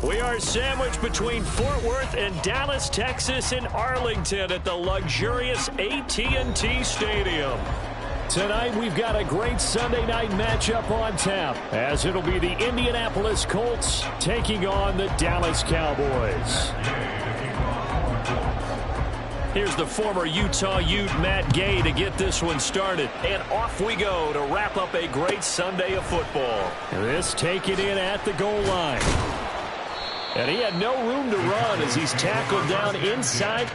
We are sandwiched between Fort Worth and Dallas, Texas, in Arlington at the luxurious AT&T Stadium. Tonight, we've got a great Sunday night matchup on tap, as it'll be the Indianapolis Colts taking on the Dallas Cowboys. Here's the former Utah Ute, Matt Gay, to get this one started. And off we go to wrap up a great Sunday of football. This taken in at the goal line. And he had no room to run as he's tackled down inside.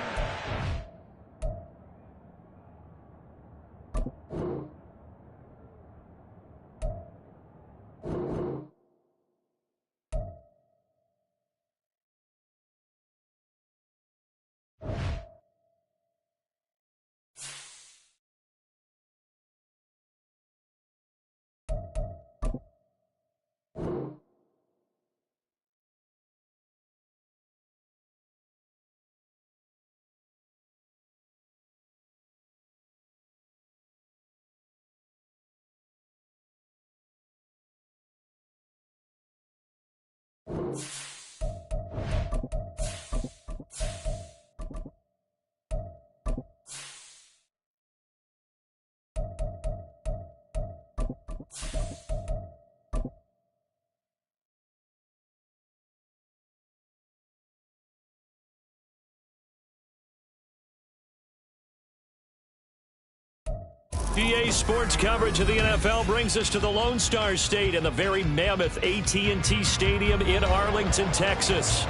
EA Sports coverage of the NFL brings us to the Lone Star State and the very mammoth AT&T Stadium in Arlington, Texas.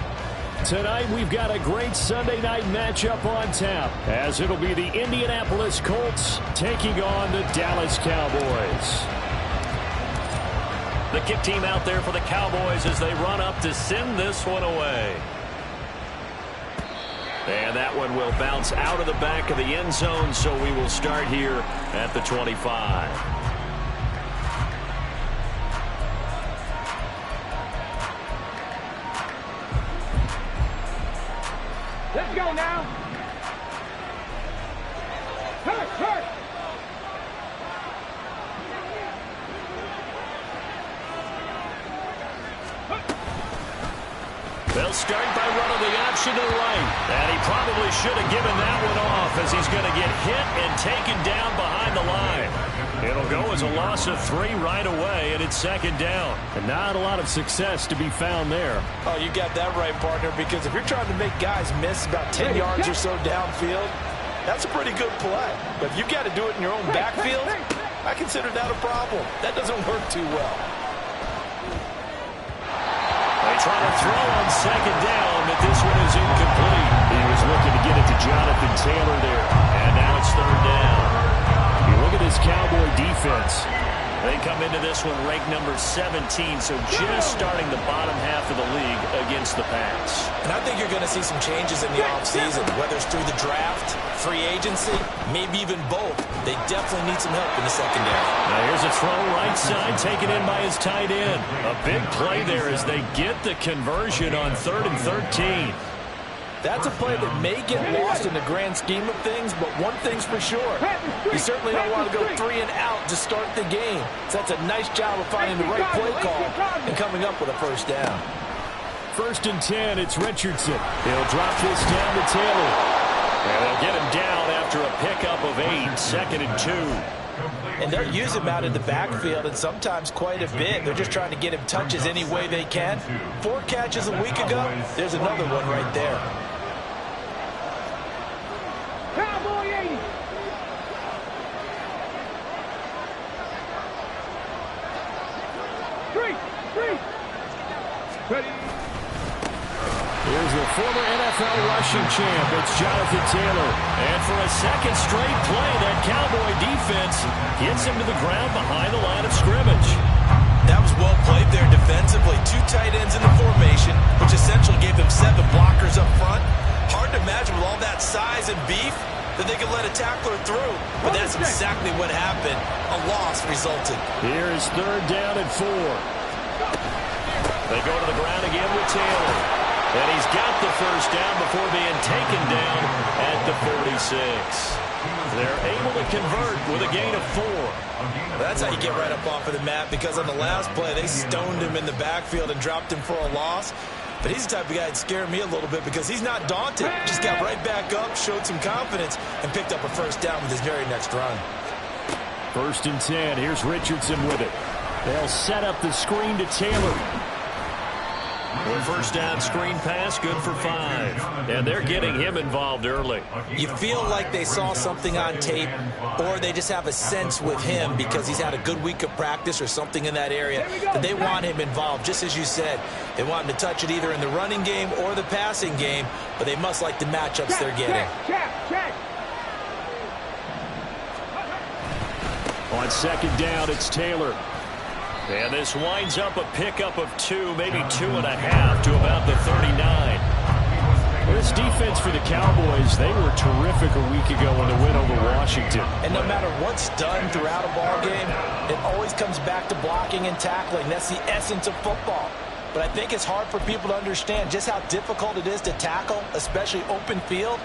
Tonight, we've got a great Sunday night matchup on tap, as it'll be the Indianapolis Colts taking on the Dallas Cowboys. The kick team out there for the Cowboys as they run up to send this one away. And that one will bounce out of the back of the end zone, so we will start here at the 25. Let's go now. Hurt, hurt. They'll start by running the option to the right. And he probably should have given that one off as he's going to get hit and taken down behind the line. It'll go as a loss of 3 right away, and it's second down. And not a lot of success to be found there. Oh, you got that right, partner, because if you're trying to make guys miss about 10 yards or so downfield, that's a pretty good play. But if you've got to do it in your own backfield, I consider that a problem. That doesn't work too well. They try to throw on second down, but this one is incomplete. He was looking to get it to Jonathan Taylor there, and now it's third down. You look at this Cowboy defense. They come into this one ranked number 17, so just starting the bottom half of the league against the pass. And I think you're going to see some changes in the offseason, whether it's through the draft, free agency, maybe even both. They definitely need some help in the secondary. Now here's a throw right side, taken in by his tight end. A big play there as they get the conversion on 3rd and 13. That's a play that may get lost in the grand scheme of things, but one thing's for sure. You certainly don't want to go 3 and out to start the game. So that's a nice job of finding the right play call and coming up with a first down. 1st and 10, it's Richardson. He'll drop this down to Taylor. And they'll get him down after a pickup of 8, 2nd and 2. And they're using him out in the backfield, and sometimes quite a bit. They're just trying to get him touches any way they can. 4 catches a week ago, there's another one right there. Cowboy 80. Three. Ready. Here's the former NFL rushing champ. It's Jonathan Taylor. And for a second straight play, that Cowboy defense gets him to the ground behind the line of scrimmage. That was well played there defensively. 2 tight ends in the formation, which essentially gave them 7 blockers up front. Hard to imagine with all that size and beef that they could let a tackler through. But that's exactly what happened. A loss resulted. Here's 3rd down and 4. They go to the ground again with Taylor. And he's got the first down before being taken down at the 46. They're able to convert with a gain of 4. That's how you get right up off of the mat, because on the last play, they stoned him in the backfield and dropped him for a loss. but he's the type of guy that scared me a little bit because he's not daunted. Just got right back up, showed some confidence, and picked up a first down with his very next run. 1st and 10. Here's Richardson with it. They'll set up the screen to Taylor. First down screen pass, good for 5. And they're getting him involved early. You feel like they saw something on tape, or they just have a sense with him because he's had a good week of practice or something in that area that they want him involved. Just as you said, they want him to touch it either in the running game or the passing game, but they must like the matchups they're getting. Check. On 2nd down, it's Taylor. And this winds up a pickup of 2, maybe 2.5 to about the 39. This defense for the Cowboys, they were terrific a week ago in the win over Washington. And no matter what's done throughout a ball game, it always comes back to blocking and tackling. That's the essence of football. But I think it's hard for people to understand just how difficult it is to tackle, especially open field.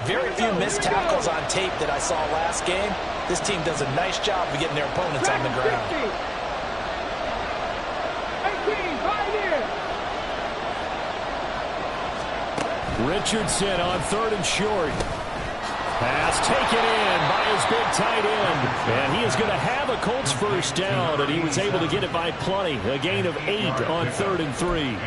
Very few missed tackles on tape that I saw last game. This team does a nice job of getting their opponents on the ground. Richardson on 3rd and short. Pass taken in by his big tight end. And he is going to have a Colts first down, and he was able to get it by plenty. A gain of 8 on 3rd and 3.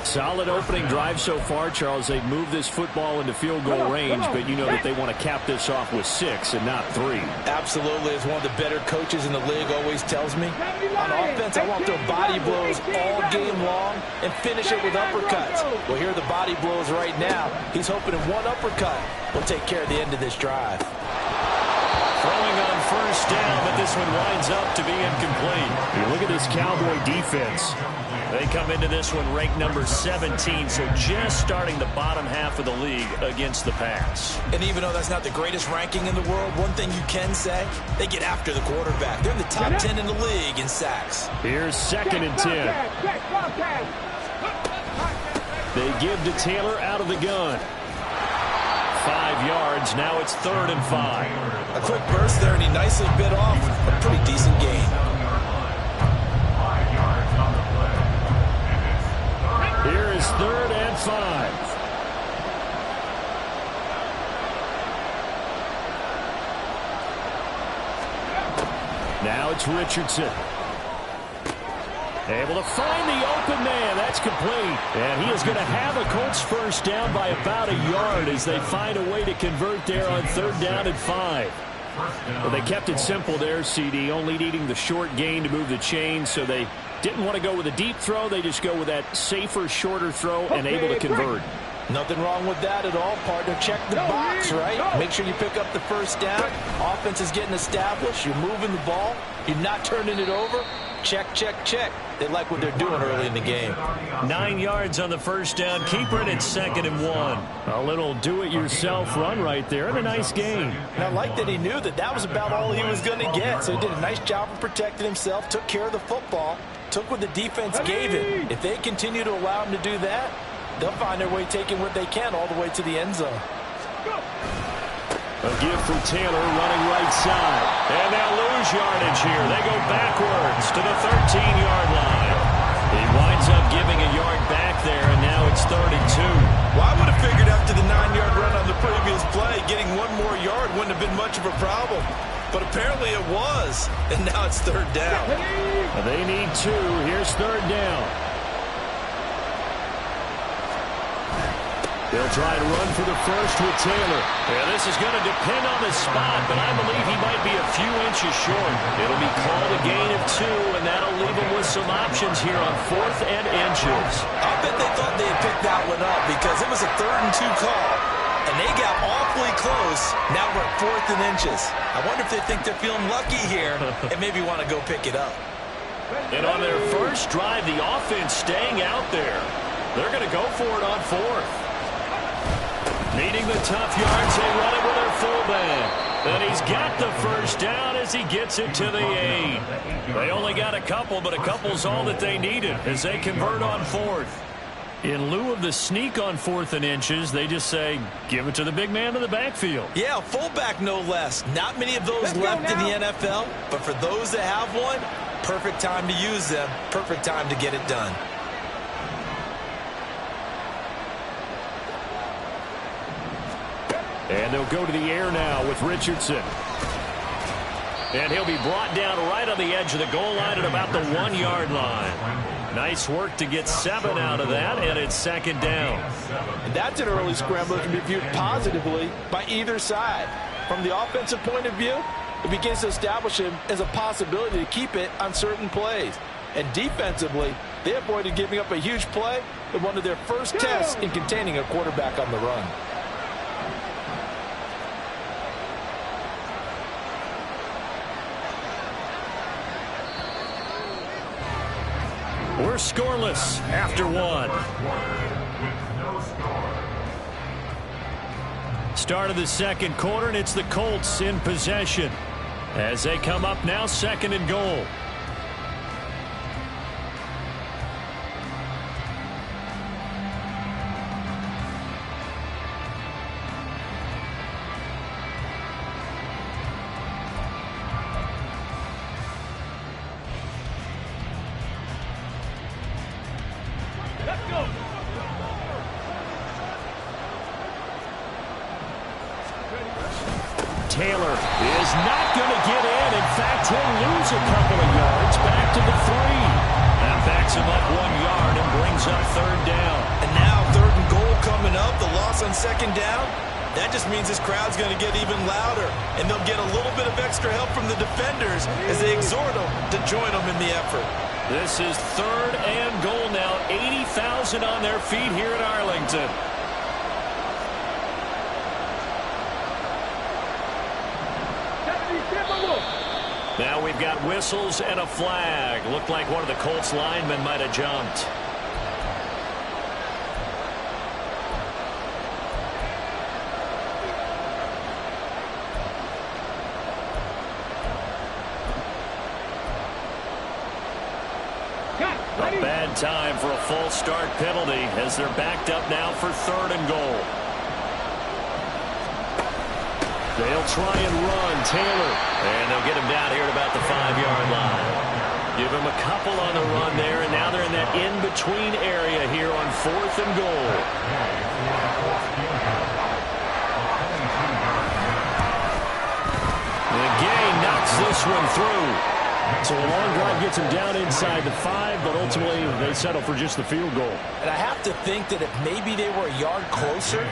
Solid opening drive so far, Charles. They've moved this football into field goal range, but you know that they want to cap this off with 6 and not 3. Absolutely. As one of the better coaches in the league always tells me, on offense, I want their body blows all game long and finish it with uppercuts. Well, here are the body blows right now. He's hoping in one uppercut will take care of the end of this drive. Throwing on first down, but this one winds up to be incomplete. You look at this Cowboy defense. They come into this one ranked number 17, so just starting the bottom half of the league against the pass. And even though that's not the greatest ranking in the world, one thing you can say, they get after the quarterback. They're in the top 10 in the league in sacks. Here's 2nd and 10. They give to Taylor out of the gun. 5 yards. Now it's 3rd and 5. A quick burst there, and he nicely bit off a pretty decent gain. Here is 3rd and 5. Now it's Richardson. Able to find the open man. That's complete. And he is going to have a Colts first down by about a yard as they find a way to convert there on 3rd down and 5. Well, they kept it simple there, CD, only needing the short gain to move the chain, so they didn't want to go with a deep throw. They just go with that safer, shorter throw and able to convert. Nothing wrong with that at all, partner. Check the box, right? Make sure you pick up the first down. Offense is getting established. You're moving the ball. You're not turning it over. Check, check, check. They like what they're doing early in the game. 9 yards on the first down. Keeper it at 2nd and 1. A little do-it-yourself run right there and a nice gain. And I like that he knew that that was about all he was going to get. So he did a nice job of protecting himself, took care of the football, took what the defense gave him. If they continue to allow him to do that, they'll find their way taking what they can all the way to the end zone. A give for Taylor running right side. And they'll lose yardage here. They go backwards to the 13-yard line. He winds up giving a yard back there, and now it's 3rd and 2. Well, I would have figured after the 9-yard run on the previous play, getting one more yard wouldn't have been much of a problem. But apparently it was, and now it's 3rd down. They need 2. Here's 3rd down. They'll try to run for the first with Taylor. Yeah, this is going to depend on the spot, but I believe he might be a few inches short. It'll be called a gain of 2, and that'll leave him with some options here on 4th and inches. I bet they thought they had picked that one up because it was a 3rd and 2 call, and they got awfully close. Now we're at 4th and inches. I wonder if they think they're feeling lucky here and maybe want to go pick it up. And on their first drive, the offense staying out there. They're going to go for it on 4th. Needing the tough yards, they run it with their fullback. And he's got the first down as he gets it to the 8. They only got a couple, but a couple's all that they needed as they convert on 4th. In lieu of the sneak on 4th and inches, they just say, give it to the big man in the backfield. Yeah, fullback no less. Not many of those left in the NFL, but for those that have one, perfect time to use them, perfect time to get it done. And they'll go to the air now with Richardson. And he'll be brought down right on the edge of the goal line at about the 1-yard line. Nice work to get 7 out of that, and it's second down. And that's an early scramble that can be viewed positively by either side. From the offensive point of view, it begins to establish him as a possibility to keep it on certain plays. And defensively, they avoided giving up a huge play in one of their first tests in containing a quarterback on the run. We're scoreless after 1. Start of the second quarter, and it's the Colts in possession as they come up now, second and goal. Taylor is not going to get in. In fact, he'll lose a couple of yards back to the 3. That backs him up 1 yard and brings up third down. And now third and goal coming up. The loss on second down. That just means this crowd's going to get even louder. And they'll get a little bit of extra help from the defenders as they exhort them to join them in the effort. This is third and goal now. 80,000 on their feet here in Arlington. Now we've got whistles and a flag. Looked like one of the Colts linemen might have jumped. A bad time for a false start penalty as they're backed up now for third and goal. They'll try and run Taylor, and they'll get him down here at about the 5-yard line. Give him a couple on the run there, and now they're in that in-between area here on fourth and goal. The gain knocks this one through. So a long drive gets him down inside the 5, but ultimately they settle for just the field goal. And I have to think that if maybe they were a yard closer,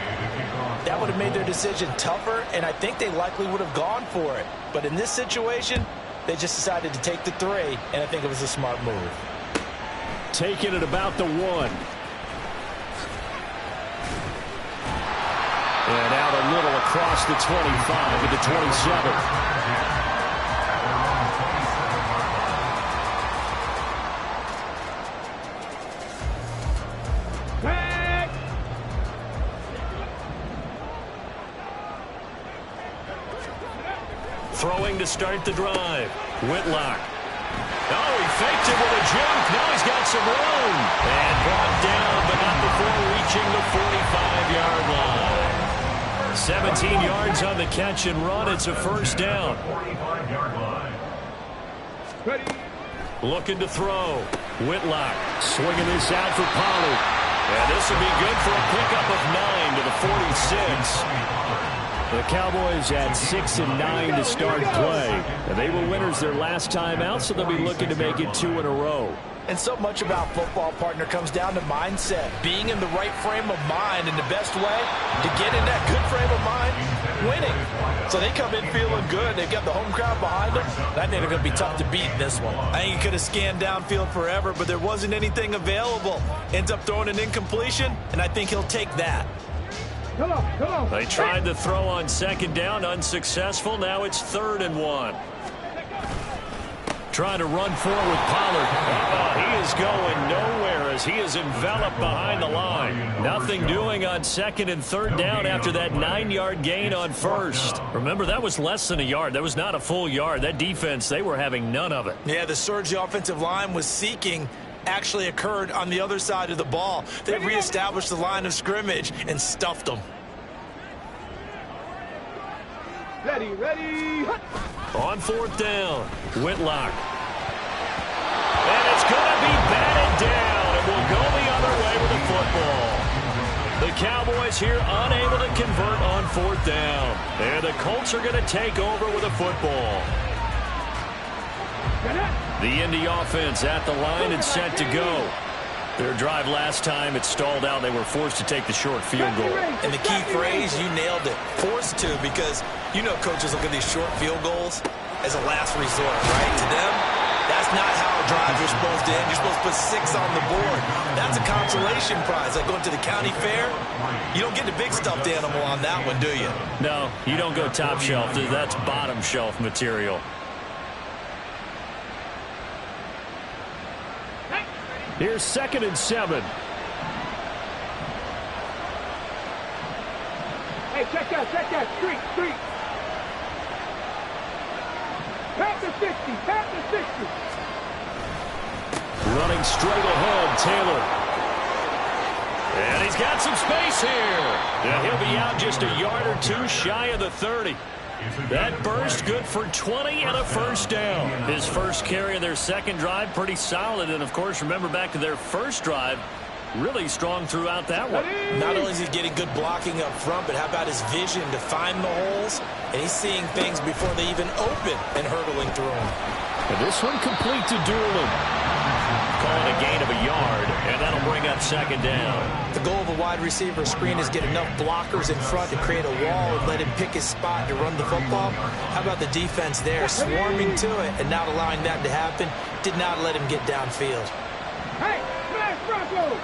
that would have made their decision tougher, and I think they likely would have gone for it. But in this situation, they just decided to take the 3, and I think it was a smart move. Taking it about the 1. And out a little across the 25 to the 27. Throwing to start the drive. Whitlock. Oh, he faked it with a jump. Now he's got some room. And brought down, but not before reaching the 45-yard line. 17 yards on the catch and run. It's a first down. Ready. Looking to throw. Whitlock swinging this out for Pollard. And this will be good for a pickup of 9 to the 46. The Cowboys had 6 and 9 to start play. And they were winners their last time out, so they'll be looking to make it 2 in a row. And so much about football, partner, comes down to mindset. Being in the right frame of mind, and the best way to get in that good frame of mind, winning. So they come in feeling good. They've got the home crowd behind them. I think they're going to be tough to beat in this one. I think he could have scanned downfield forever, but there wasn't anything available. Ends up throwing an incompletion, and I think he'll take that. Come on. They tried to throw on second down, unsuccessful. Now it's 3rd and 1. Trying to run forward with Pollard. He is going nowhere as he is enveloped behind the line. Nothing doing on 2nd and 3rd down after that 9-yard gain on 1st. Remember, that was less than a yard. That was not a full yard. That defense, they were having none of it. Yeah, the surge the offensive line was seeking actually occurred on the other side of the ball. They reestablished the line of scrimmage and stuffed them. Ready. On 4th down, Whitlock. And it's going to be batted down, and we'll go the other way with the football. The Cowboys here unable to convert on 4th down. And the Colts are going to take over with a football. The Indy offense at the line and set to go. Their drive last time, it stalled out. They were forced to take the short field goal. And the key phrase, you nailed it, forced to, because you know coaches look at these short field goals as a last resort, right? To them, that's not how drives are supposed to end. You're supposed to put 6 on the board. That's a consolation prize. Like going to the county fair, you don't get the big stuffed animal on that one, do you? No, you don't go top shelf. That's bottom shelf material. Here's 2nd and 7. Hey, check that. Street. Pat the 60. Running straight ahead, Taylor. And he's got some space here. Yeah, he'll be out just a yard or two shy of the 30. That burst good for 20 and a first down. His first carry of their second drive, pretty solid. And, of course, remember back to their first drive, really strong throughout that one. Not only is he getting good blocking up front, but how about his vision to find the holes? And he's seeing things before they even open and hurdling through them. And this one complete to Doolin. Calling a gain of a yard, and that'll bring up 2nd down. The goal of a wide receiver screen is get enough blockers in front to create a wall and let him pick his spot to run the football. How about the defense there, swarming to it and not allowing that to happen? Did not let him get downfield. Hey, smash Bronco!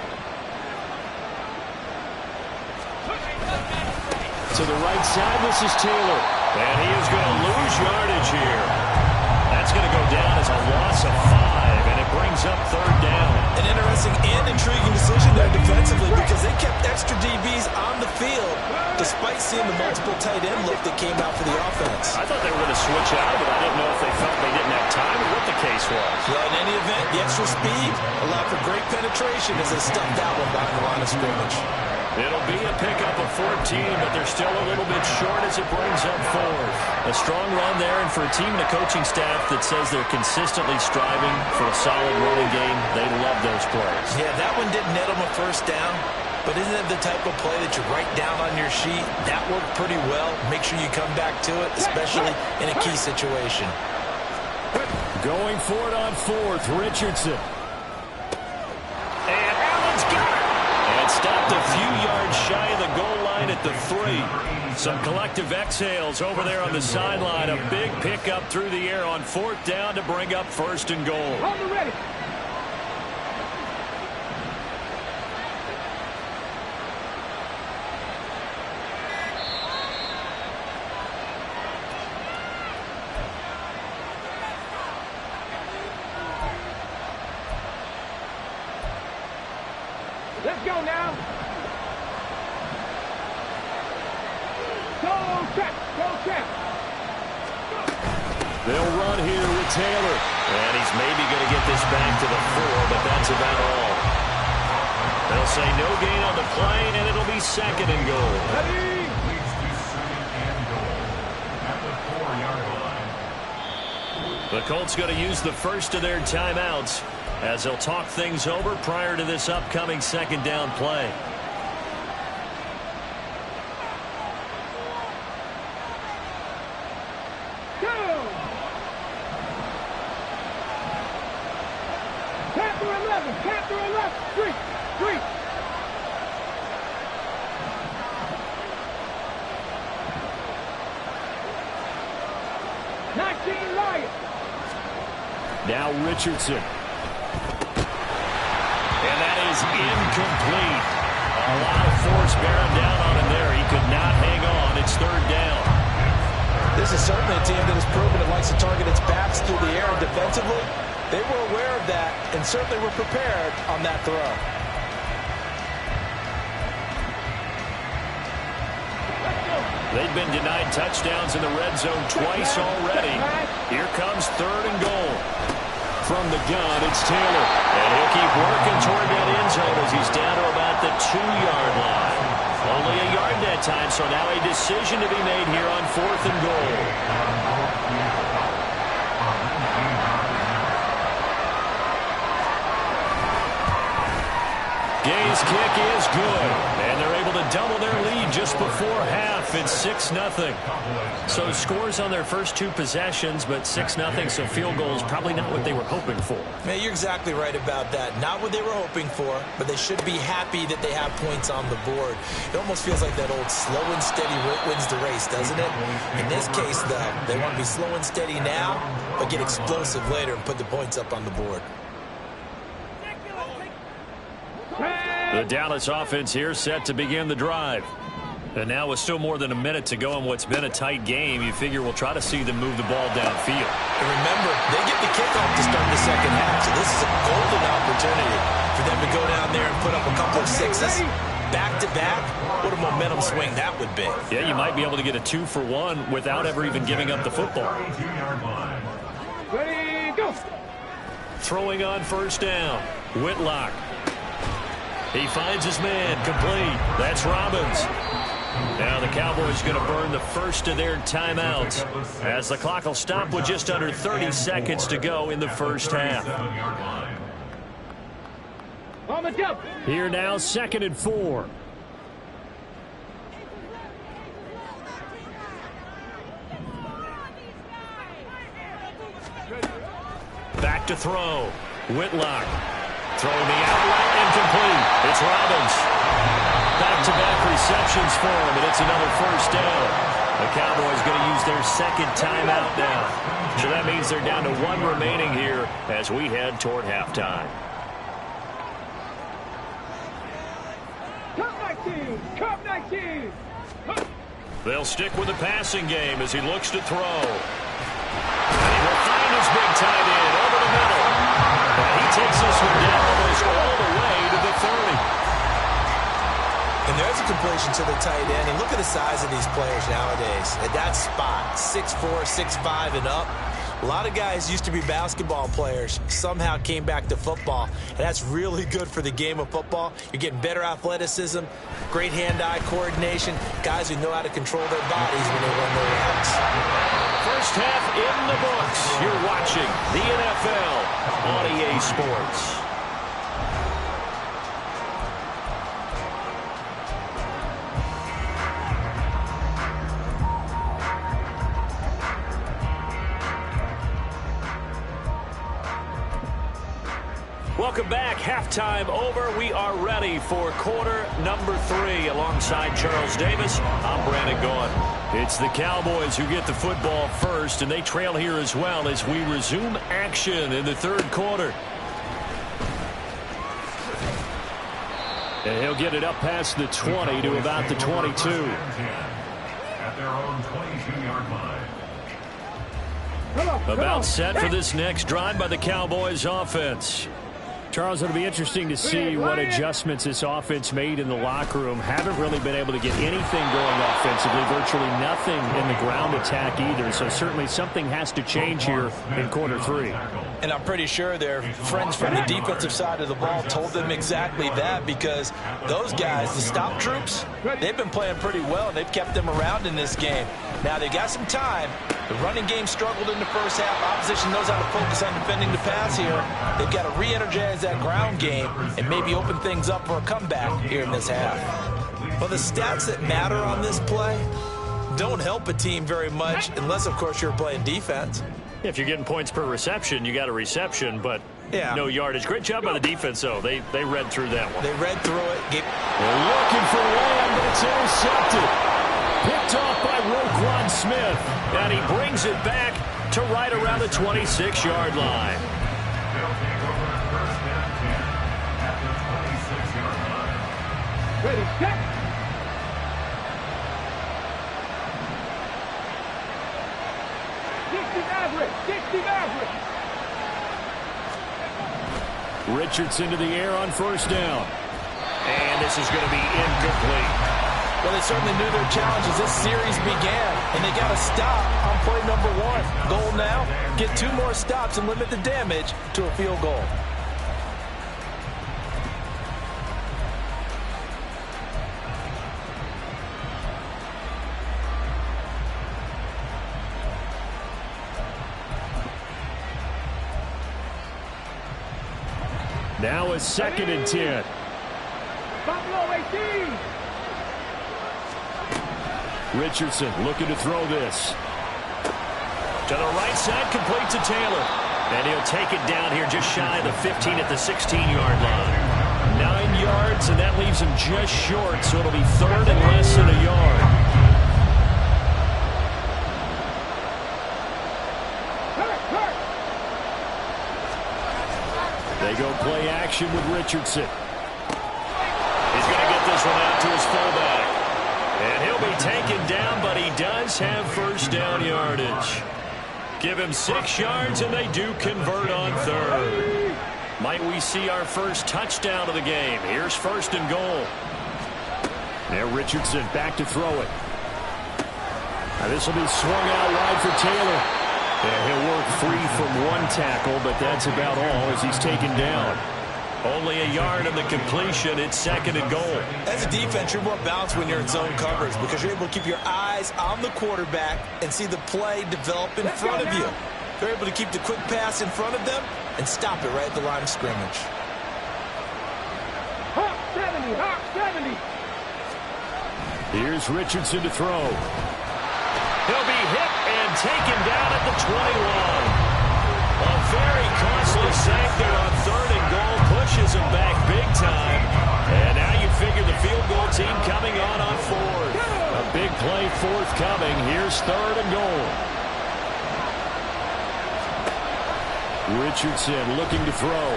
To the right side, this is Taylor. And he is going to lose yardage here. That's going to go down as a loss of 5, and it brings up 3rd down. An interesting and intriguing decision there defensively because they kept extra DBs on the field despite seeing the multiple tight end look that came out for the offense. I thought they were going to switch out of it. I didn't know if they felt they didn't have time or what the case was. Well, in any event, the extra speed allowed for great penetration as they stuffed that one behind the line of scrimmage. It'll be a pickup of 14, but they're still a little bit short as it brings up 4th. A strong run there, and for a team and a coaching staff that says they're consistently striving for a solid running game, they love those plays. Yeah, that one didn't net them a first down, but isn't it the type of play that you write down on your sheet? That worked pretty well. Make sure you come back to it, especially in a key situation. Going for it on 4th, Richardson. And Allen's got it. Stopped a few yards shy of the goal line at the 3. Some collective exhales over there on the sideline. A big pickup through the air on 4th down to bring up 1st and goal. Hold it ready. Let's go now. Go, Trap. They'll run here with Taylor. And he's maybe going to get this back to the 4, but that's about all. They'll say no gain on the play, and it'll be 2nd and goal. Ready. The Colts going to use the first of their timeouts as they'll talk things over prior to this upcoming 2nd down play. Go! Capture 11. Three. 19 Lions. Now Richardson. And that is incomplete. A lot of force bearing down on him there. He could not hang on. It's 3rd down. This is certainly a team that has proven it likes to target its backs through the air defensively. They were aware of that and certainly were prepared on that throw. They've been denied touchdowns in the red zone twice already. Here comes 3rd and goal. From the gun, it's Taylor. And he'll keep working toward that end zone as he's down to about the 2-yard line. Only a yard that time, so now a decision to be made here on 4th and goal. Gay's kick is good, and they're able able to double their lead just before half. It's 6-0. So scores on their first two possessions, but 6-0, so field goals probably not what they were hoping for. Man, you're exactly right about that. Not what they were hoping for, but they should be happy that they have points on the board. It almost feels like that old slow and steady wins the race, doesn't it? In this case, though, they want to be slow and steady now, but get explosive later and put the points up on the board. The Dallas offense here set to begin the drive. And now with still more than a minute to go in what's been a tight game, you figure we'll try to see them move the ball downfield. And remember, they get the kickoff to start the second half, so this is a golden opportunity for them to go down there and put up a couple of sixes. Back-to-back, what a momentum swing that would be. Yeah, you might be able to get a 2-for-1 without ever even giving up the football. Ready, go. Throwing on first down. Whitlock. He finds his man, complete. That's Robbins. Now the Cowboys going to burn the first of their timeouts as the clock will stop with just under 30 seconds to go in the first half. Here now, 2nd and 4. Back to throw. Whitlock. Throwing the outlet, incomplete. It's Robbins. Back-to-back receptions for him, and it's another first down. The Cowboys going to use their second timeout now. So that means they're down to 1 remaining here as we head toward halftime. Cup 19! They'll stick with the passing game as he looks to throw. And he will find his big tight end over the middle. And he takes this one down almost all the way to the 30. And there's a completion to the tight end. And look at the size of these players nowadays. At that spot, 6'4", 6'5", and up. A lot of guys used to be basketball players, somehow came back to football, and that's really good for the game of football. You're getting better athleticism, great hand-eye coordination, guys who know how to control their bodies when they run their routes. First half in the books. You're watching the NFL on EA Sports. Welcome back. Halftime over. We are ready for quarter number 3. Alongside Charles Davis, I'm Brandon Gaughan. It's the Cowboys who get the football first, and they trail here as well as we resume action in the third quarter. And he'll get it up past the 20 to about the 22. At their own 22-yard line. About set for this next drive by the Cowboys offense. Charles, it'll be interesting to see what adjustments this offense made in the locker room. Haven't really been able to get anything going offensively, virtually nothing in the ground attack either. So certainly something has to change here in quarter 3. And I'm pretty sure their friends from the defensive side of the ball told them exactly that, because those guys, the stop troops, they've been playing pretty well, and they've kept them around in this game. Now, they got some time. The running game struggled in the first half. Opposition knows how to focus on defending the pass here. They've got to re-energize that ground game and maybe open things up for a comeback here in this half. Well, the stats that matter on this play don't help a team very much unless, of course, you're playing defense. If you're getting points per reception, you got a reception, but no yardage. Great job by the defense, though. They read through that one. They read through it. They're looking for Lamb, but it's intercepted. Picked off by Roquan Smith, and he brings it back to right around the 26-yard line. Ready, set. Richardson to the air on first down. And this is going to be incomplete. Well, they certainly knew their challenge as this series began, and they got to stop on play number 1. Goal now, get 2 more stops and limit the damage to a field goal. Now a 2nd and 10. Buffalo 18. Richardson looking to throw this. To the right side, complete to Taylor. And he'll take it down here just shy of the 15 at the 16-yard line. 9 yards, and that leaves him just short, so it'll be third and less than a yard. They go play action with Richardson. He's going to get this one out to his fullback. And he'll be taken down, but he does have first down yardage. Give him 6 yards, and they do convert on third. Might we see our first touchdown of the game? Here's first and goal. Now Richardson back to throw it. Now this will be swung out wide for Taylor. Yeah, he'll work free from one tackle, but that's about all as he's taken down. Only a yard of the completion. It's second and goal. As a defense, you're more balanced when you're in zone coverage because you're able to keep your eyes on the quarterback and see the play develop in front of you. They're able to keep the quick pass in front of them and stop it right at the line of scrimmage. Hawk 70, Hawk 70. Here's Richardson to throw. He'll be hit and taken down at the 21. A very costly sack there on third and goal. Pushes him back big time. And now you figure the field goal team coming on fourth. A big play forthcoming. Here's third and goal. Richardson looking to throw.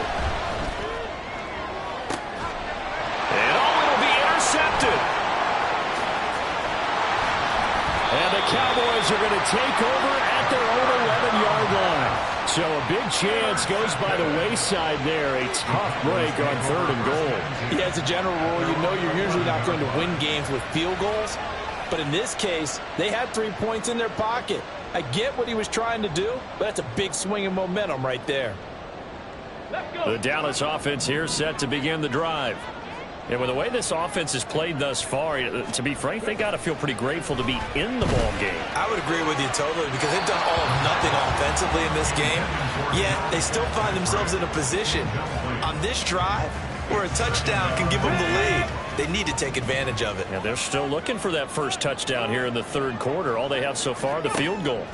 And it'll be intercepted. And the Cowboys are going to take over at their own 11-yard line. So a big chance goes by the wayside there. A tough break on third and goal. Yeah, as a general rule, you know you're usually not going to win games with field goals. But in this case, they had 3 points in their pocket. I get what he was trying to do, but that's a big swing of momentum right there. The Dallas offense here set to begin the drive. And with the way this offense has played thus far, to be frank, they got to feel pretty grateful to be in the ball game. I would agree with you totally because they've done all or nothing offensively in this game. Yet they still find themselves in a position on this drive where a touchdown can give them the lead. They need to take advantage of it. And they're still looking for that first touchdown here in the third quarter. All they have so far, the field goal.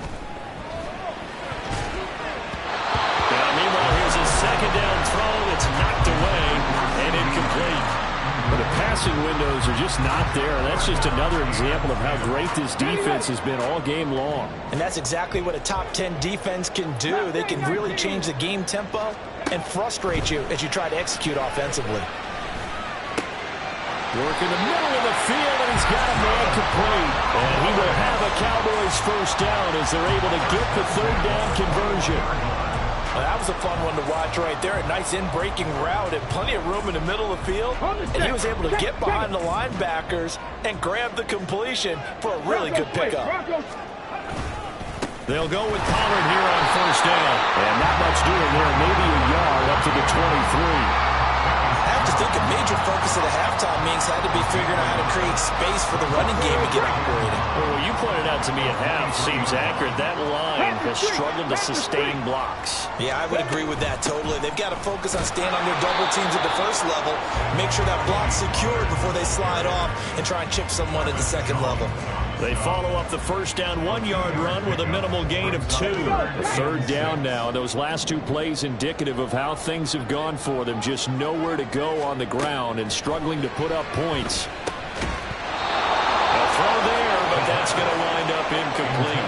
Now, meanwhile, here's a second down throw that's knocked away and incomplete. But the passing windows are just not there. That's just another example of how great this defense has been all game long. And that's exactly what a top 10 defense can do. They can really change the game tempo and frustrate you as you try to execute offensively. Work in the middle of the field, and he's got a man complete. And he will have a Cowboys first down as they're able to get the third down conversion. Well, that was a fun one to watch right there. A nice in-breaking route and plenty of room in the middle of the field. And he was able to get behind the linebackers and grab the completion for a really good pickup. They'll go with Pollard here on first down. And not much doing there, maybe a yard up to the 23. I have to think a major focus of the halftime meetings had to be figuring out how to create space for the running game to get operating. Well, what you pointed out to me at half seems accurate. That line has struggled to sustain blocks. Yeah, I would agree with that totally. They've got to focus on staying on their double teams at the first level, make sure that block's secured before they slide off and try and chip someone at the second level. They follow up the first down 1-yard run with a minimal gain of 2. A third down now. Those last 2 plays indicative of how things have gone for them. Just nowhere to go on the ground and struggling to put up points. A throw there, but that's going to wind up incomplete.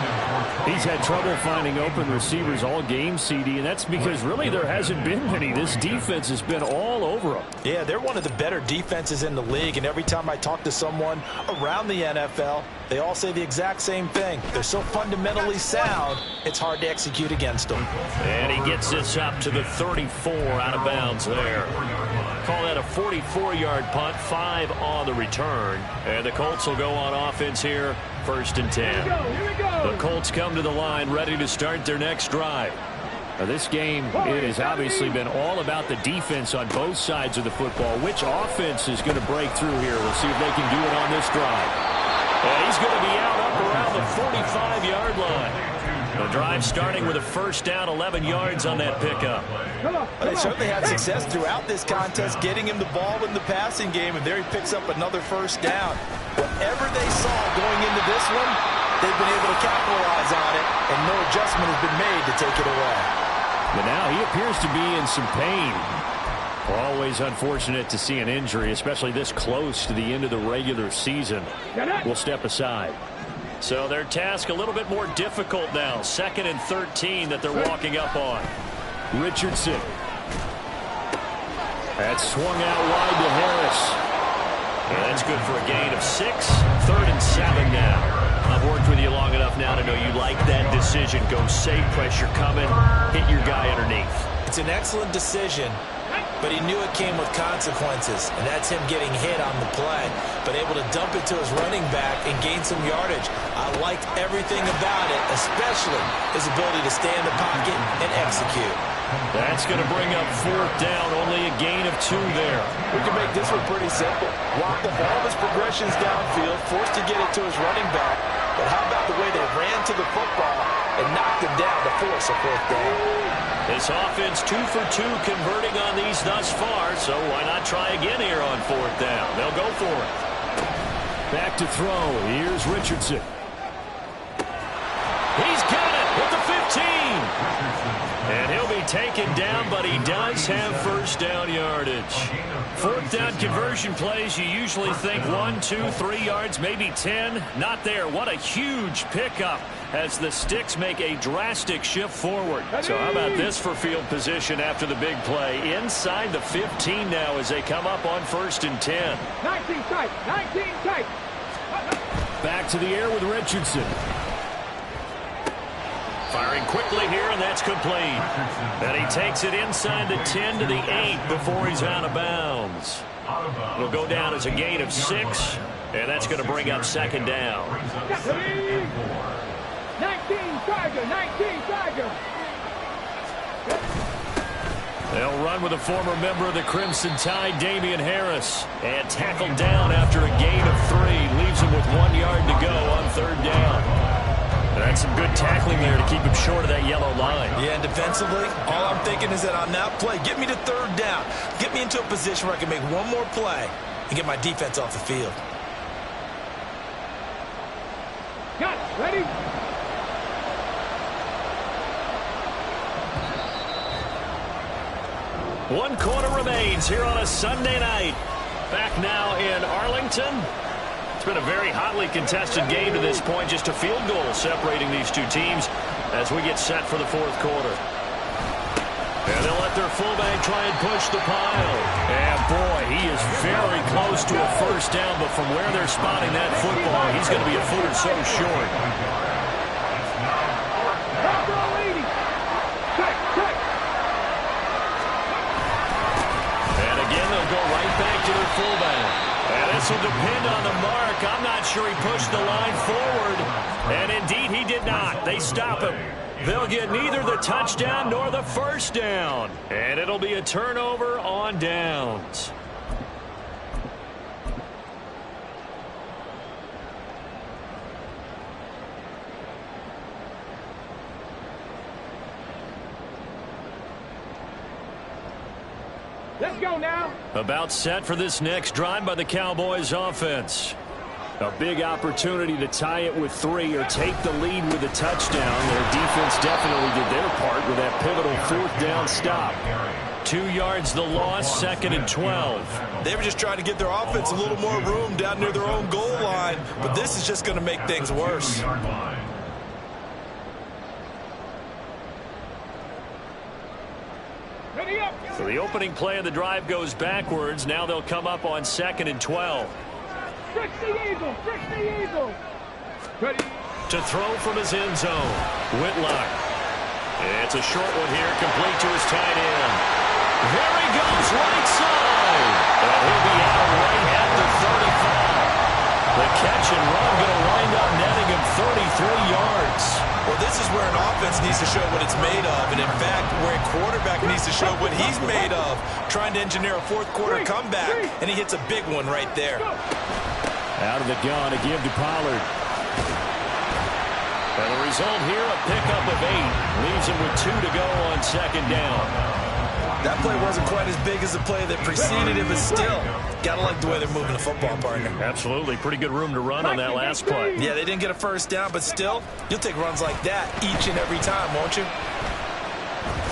He's had trouble finding open receivers all game, CD, and that's because really there hasn't been many. This defense has been all over them. Yeah, they're one of the better defenses in the league, and every time I talk to someone around the NFL, they all say the exact same thing. They're so fundamentally sound, it's hard to execute against them. And he gets this up to the 34 out of bounds there. Call that a 44-yard punt, 5 on the return. And the Colts will go on offense here, first and 10. The Colts come to the line ready to start their next drive. Now this game, it has obviously been all about the defense on both sides of the football. Which offense is going to break through here? We'll see if they can do it on this drive. And he's going to be out up around the 45-yard line. drive starting with a first down, 11 yards on that pickup. They certainly had success throughout this contest, getting him the ball in the passing game, and there he picks up another first down. Whatever they saw going into this one, they've been able to capitalize on it, and no adjustment has been made to take it away. But now he appears to be in some pain. Always unfortunate to see an injury, especially this close to the end of the regular season. We'll step aside. So their task a little bit more difficult now. 2nd and 13 that they're walking up on. Richardson. That's swung out wide to Harris. And that's good for a gain of 6. 3rd and 7 now. I've worked with you long enough now to know you like that decision. Go safe, pressure coming, hit your guy underneath. It's an excellent decision, but he knew it came with consequences, and that's him getting hit on the play, but able to dump it to his running back and gain some yardage. I liked everything about it, especially his ability to stay in the pocket and execute. That's going to bring up 4th down, only a gain of 2 there. We can make this one pretty simple. Walk the ball of his progressions downfield, forced to get it to his running back, but how about the way they ran to the football and knocked him down to force a 4th down? This offense 2 for 2 converting on these thus far, so why not try again here on 4th down? They'll go for it. Back to throw. Here's Richardson. He's got it with the 15. And he'll be taken down, but he does have first down yardage. 4th down conversion plays, you usually think 1, 2, 3 yards, maybe 10. Not there. What a huge pickup as the sticks make a drastic shift forward. So how about this for field position after the big play? Inside the 15 now as they come up on 1st and 10. 19 tight, 19 tight. Back to the air with Richardson. Firing quickly here, and that's complete. And he takes it inside the 10 to the 8 before he's out of bounds. It'll go down as a gain of 6, and that's going to bring up 2nd down. 19 Tiger, 19 Tiger. They'll run with a former member of the Crimson Tide, Damian Harris. And tackled down after a gain of 3. Leaves him with 1 yard to go on 3rd down. That's some good tackling there to keep him short of that yellow line. Yeah, and defensively, all I'm thinking is that on that play, get me to 3rd down. Get me into a position where I can make one more play and get my defense off the field. Got it. Ready? One quarter remains here on a Sunday night. Back now in Arlington. It's been a very hotly contested game to this point. Just a field goal separating these two teams as we get set for the 4th quarter. And they'll let their fullback try and push the pile. And boy, he is very close to a first down, but from where they're spotting that football, he's going to be a foot or so short. And again, they'll go right back to their fullback. And this will depend on the mark. I'm not sure he pushed the line forward. And indeed, he did not. They stop him. They'll get neither the touchdown nor the first down. And it'll be a turnover on downs. Let's go now. About set for this next drive by the Cowboys offense. A big opportunity to tie it with 3 or take the lead with a touchdown. Their defense definitely did their part with that pivotal 4th down stop. 2 yards the loss, 2nd and 12. They were just trying to get their offense a little more room down near their own goal line, but this is just going to make things worse. Ready up. So the opening play of the drive goes backwards. Now they'll come up on 2nd and 12. 60 Eagles, 60 Eagles. Ready. To throw from his end zone, Whitlock. It's a short one here, complete to his tight end. There he goes, right side. And he'll be out right at the 35. The catch and run going to wind up netting him 33 yards. Well, this is where an offense needs to show what it's made of, and in fact, where a quarterback needs to show what he's made of, trying to engineer a 4th quarter comeback, and he hits a big one right there. Out of the gun to give to Pollard. And the result here, a pickup of 8. Leaves him with 2 to go on second down. That play wasn't quite as big as the play that preceded it, but still, gotta like the way they're moving the football, partner. Absolutely. Pretty good room to run on that last play. Yeah, they didn't get a first down, but still, you'll take runs like that each and every time, won't you?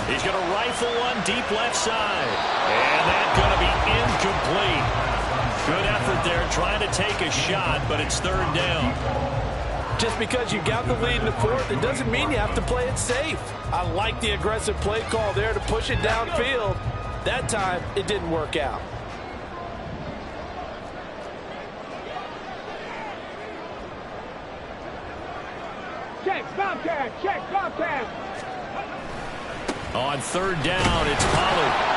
He's going to rifle one deep left side. And that's going to be incomplete. Good effort there trying to take a shot, but it's third down. Just because you got the lead in the fourth, it doesn't mean you have to play it safe. I like the aggressive play call there to push it downfield. That time, it didn't work out. Check, Bobcat, check, Bobcat. On third down, it's Pollard.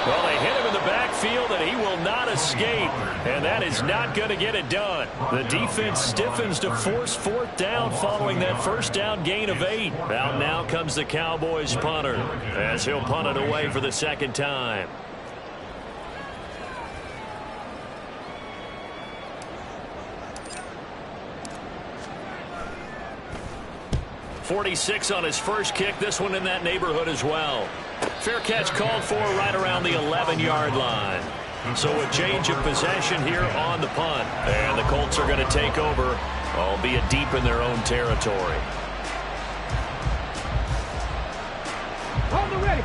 Well, they hit him in the backfield, and he will not escape. And that is not going to get it done. The defense stiffens to force fourth down following that first down gain of 8. Out now comes the Cowboys punter as he'll punt it away for the second time. .46 on his first kick. This one in that neighborhood as well. Fair catch called for right around the 11-yard line. So a change of possession here on the punt. And the Colts are going to take over, albeit deep in their own territory. Hold the ready.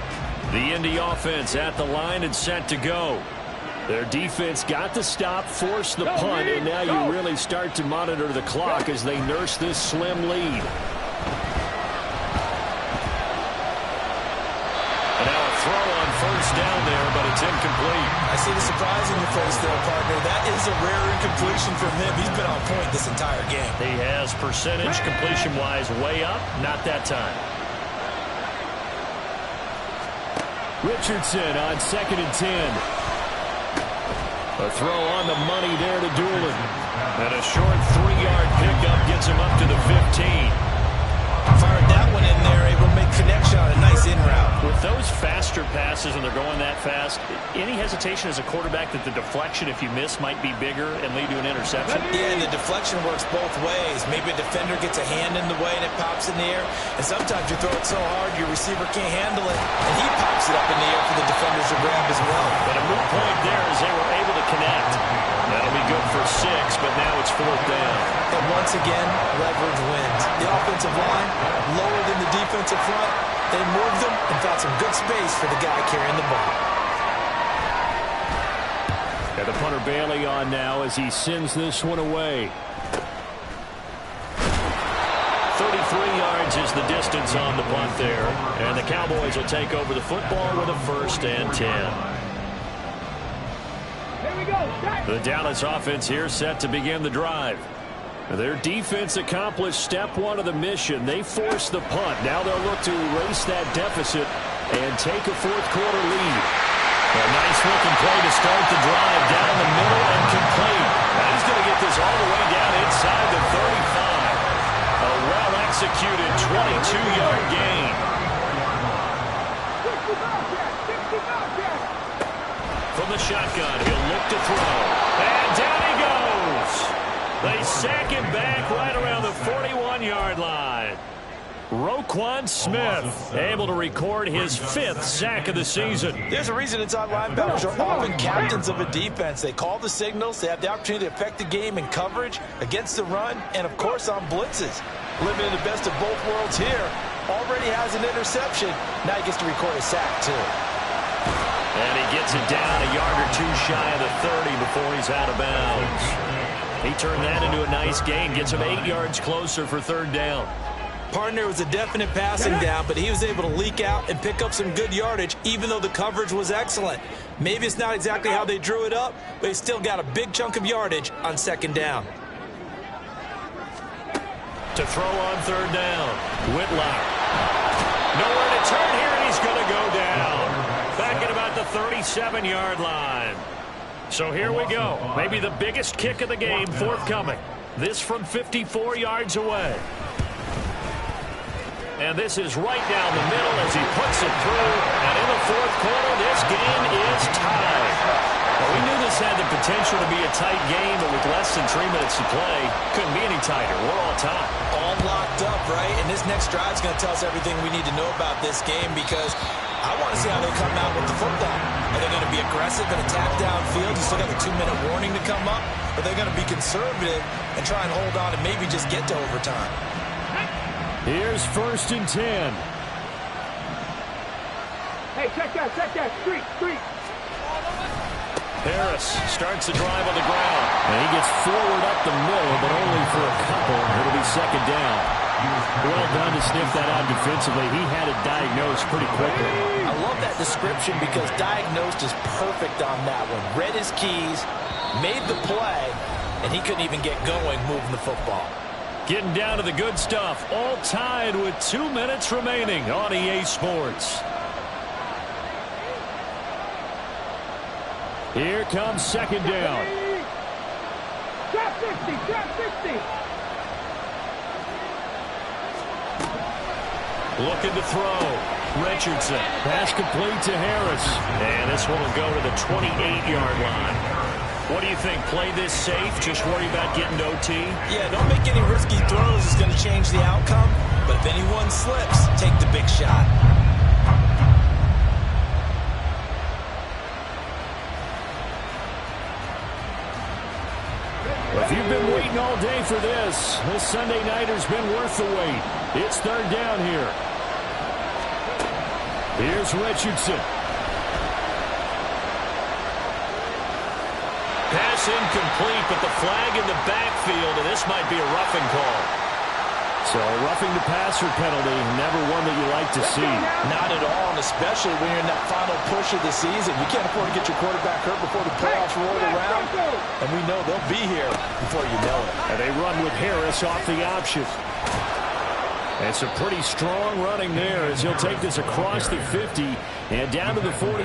The Indy offense at the line and set to go. Their defense got the stop, forced the punt, and now you really start to monitor the clock as they nurse this slim lead. First down there, but it's incomplete. I see the surprise in your face there, partner. That is a rare incompletion from him. He's been on point this entire game. He has percentage completion-wise way up. Not that time. Richardson on 2nd and 10. A throw on the money there to Doolin. And a short 3-yard pickup gets him up to the 15. Fired that one in there, able to make connection on a nice in route. With those faster passes and they're going that fast, any hesitation as a quarterback that the deflection, if you miss, might be bigger and lead to an interception? Yeah, and the deflection works both ways. Maybe a defender gets a hand in the way and it pops in the air. And sometimes you throw it so hard your receiver can't handle it, and he pops it up in the air for the defenders to grab as well. But a moot point there as they were able to connect. That'll be good for 6, but now it's 4th down. And once again, leverage wins. The offensive line lower than the defensive front. They moved them and found some good space for the guy carrying the ball. And the punter Bailey on now as he sends this one away. 33 yards is the distance on the punt there. And the Cowboys will take over the football with a 1st and 10. The Dallas offense here set to begin the drive. Their defense accomplished step 1 of the mission. They forced the punt. Now they'll look to erase that deficit and take a 4th quarter lead. A nice looking play to start the drive down the middle and complete. Now he's going to get this all the way down inside the 35. A well-executed 22-yard gain. From the shotgun, he'll look to throw. And down he goes. They sack him back right around the 41-yard line. Roquan Smith able to record his 5th sack of the season. There's a reason inside linebackers are often captains of a defense. They call the signals. They have the opportunity to affect the game in coverage, against the run, and, of course, on blitzes. Living in the best of both worlds here. Already has an interception. Now he gets to record a sack, too. And he gets it down a yard or 2 shy of the 30 before he's out of bounds. He turned that into a nice gain. Gets him 8 yards closer for 3rd down. Partner was a definite passing down, but he was able to leak out and pick up some good yardage, even though the coverage was excellent. Maybe it's not exactly how they drew it up, but he still got a big chunk of yardage on 2nd down. To throw on 3rd down. Whitlock. Nowhere to turn here, and he's going to go down. Back at about the 37-yard line. So here we go. Maybe the biggest kick of the game forthcoming. This from 54 yards away. And this is right down the middle as he puts it through. And in the 4th quarter, this game is tied. Well, we knew this had the potential to be a tight game, but with less than 3 minutes to play, couldn't be any tighter. We're all tied. All locked up, right? And this next drive is going to tell us everything we need to know about this game because I want to see how they come out with the football. Are they going to be aggressive and attack downfield? You still got the 2-minute warning to come up. But they're going to be conservative and try and hold on and maybe just get to overtime. Here's 1st and 10. Hey, check that, street. Harris starts the drive on the ground. And he gets forward up the middle, but only for a couple. It'll be 2nd down. Well done to sniff that out defensively. He had it diagnosed pretty quickly. I love that description because diagnosed is perfect on that one. Read his keys, made the play, and he couldn't even get going moving the football. Getting down to the good stuff. All tied with 2 minutes remaining on EA Sports. Here comes 2nd down. Trap 60. Looking to throw. Richardson. Pass complete to Harris. And this one will go to the 28-yard line. What do you think? Play this safe? Just worry about getting to OT? Yeah, don't make any risky throws. It's going to change the outcome. But if anyone slips, take the big shot. If you've been waiting all day for this Sunday nighter's been worth the wait. It's 3rd down here. Here's Richardson. Pass incomplete, but the flag in the backfield, and this might be a roughing call. So a roughing the passer penalty, never one that you like to see. Not at all, and especially when you're in that final push of the season. You can't afford to get your quarterback hurt before the playoffs roll around. And we know they'll be here before you know it. And they run with Harris off the option. It's a pretty strong running there as he'll take this across the 50 and down to the 44.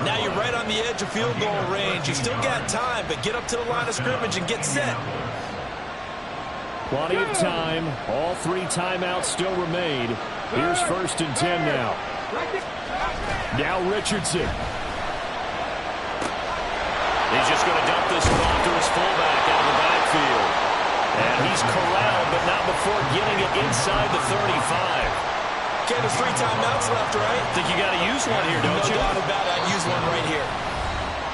Now you're right on the edge of field goal range. You still got time, but get up to the line of scrimmage and get set. Plenty of time. All 3 timeouts still remain. Here's 1st and 10 now. Now Richardson. He's just going to dump this one off to his fullback out of the backfield. And he's corralled, but not before getting it inside the 35. Okay, there's 3 timeouts left, right? Think you got to use one here, don't you? No doubt about it. I'd use one right here.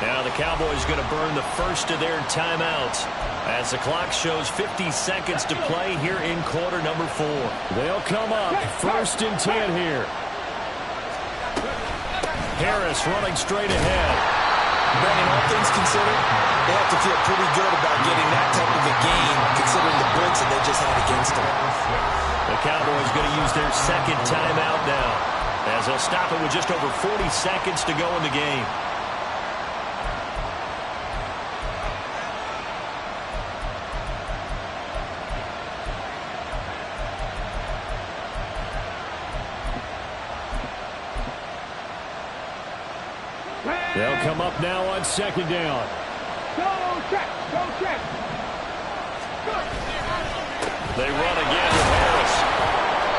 Now the Cowboys are going to burn the first of their timeouts as the clock shows 50 seconds to play here in quarter number 4. They'll come up 1st and 10 here. Harris running straight ahead. Brandon, all things considered, they have to feel pretty good about getting that type of a game considering the blitz that they just had against them. The Cowboys going to use their 2nd timeout now as they'll stop it with just over 40 seconds to go in the game. They'll come up now on 2nd down. Go check. They run again with Harris.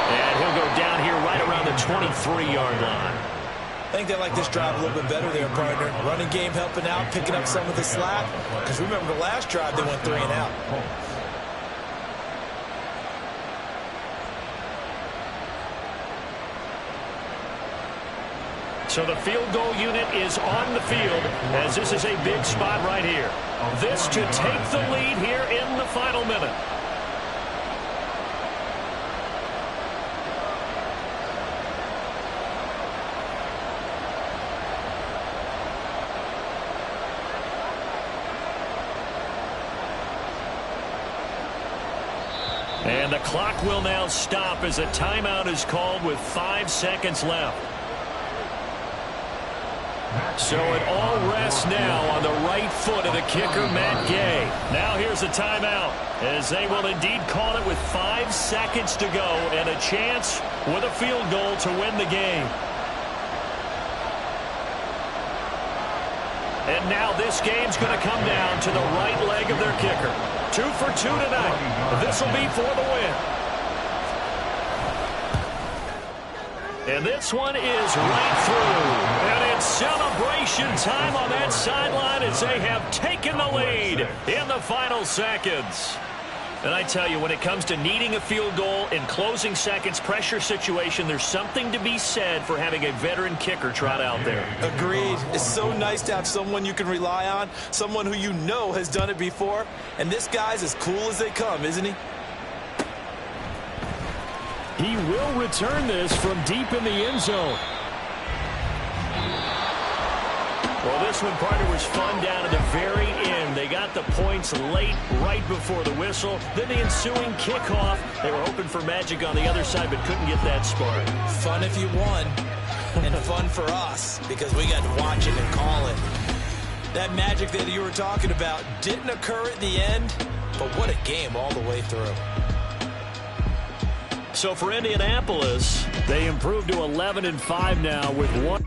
And he'll go down here right around the 23-yard line. I think they like this drive a little bit better there, partner. Running game helping out, picking up some of the slack. Because remember the last drive, they went 3 and out. So the field goal unit is on the field as this is a big spot right here. This to take the lead here in the final minute. And the clock will now stop as a timeout is called with 5 seconds left. So it all rests now on the right foot of the kicker, Matt Gay. Now here's a timeout as they will indeed call it with 5 seconds to go and a chance with a field goal to win the game. And now this game's going to come down to the right leg of their kicker. 2 for 2 tonight. This will be for the win. And this one is right through. And it's celebration Regulation time on that sideline as they have taken the lead in the final seconds. And I tell you, when it comes to needing a field goal in closing seconds, pressure situation, there's something to be said for having a veteran kicker trot out there. Agreed. It's so nice to have someone you can rely on, someone who you know has done it before. And this guy's as cool as they come, isn't he? He will return this from deep in the end zone. Well, this one, partner, was fun down to the very end. They got the points late, right before the whistle. Then the ensuing kickoff. They were hoping for magic on the other side, but couldn't get that spark. Fun if you won, and fun for us, because we got to watch it and call it. That magic that you were talking about didn't occur at the end, but what a game all the way through. So for Indianapolis, they improved to 11-5 now with one.